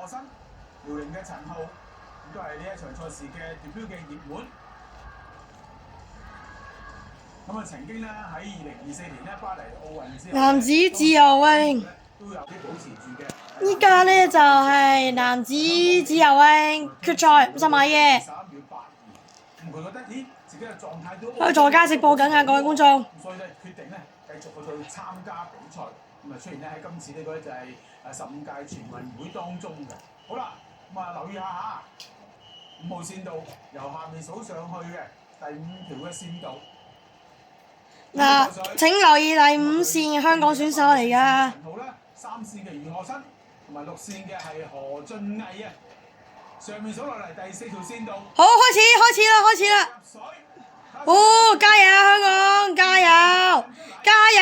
新，遼寧嘅陳浩，咁都係呢一場賽事嘅奪標嘅熱門。咁啊，曾經咧喺2024年咧巴黎奧運之後，男子自由泳都有啲保持住嘅。依家咧就係男子自由泳決賽50米嘅。佢覺得咦自己嘅狀態都喺座街直播緊啊，各位觀眾。所以咧決定咧繼續去參加比賽，咁啊出現咧喺今次呢個就係15屆全運會當中嘅。好啦，咁啊留意下嚇，5號線道由下面數上去嘅第5條嘅線道。嗱，請留意第5線嘅香港選手嚟㗎。陳浩啦，3線嘅余學新，同埋6線嘅係何俊毅啊。上面數落嚟第4條線道。好，開始啦！哦，加油香港，加油！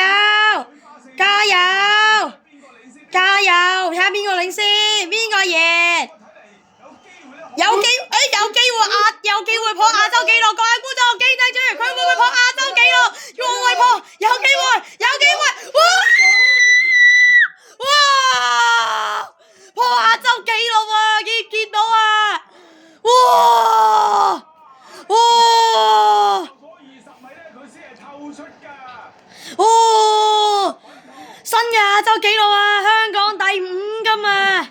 睇下邊個領先，邊個贏？有機會破亞洲紀錄，各位觀眾記住，佢會唔會破亞洲紀錄？會唔會破？有機會！哇！破亞洲紀錄啊！見到啊！新嘅亞洲紀錄啊！香港第5㗎嘛！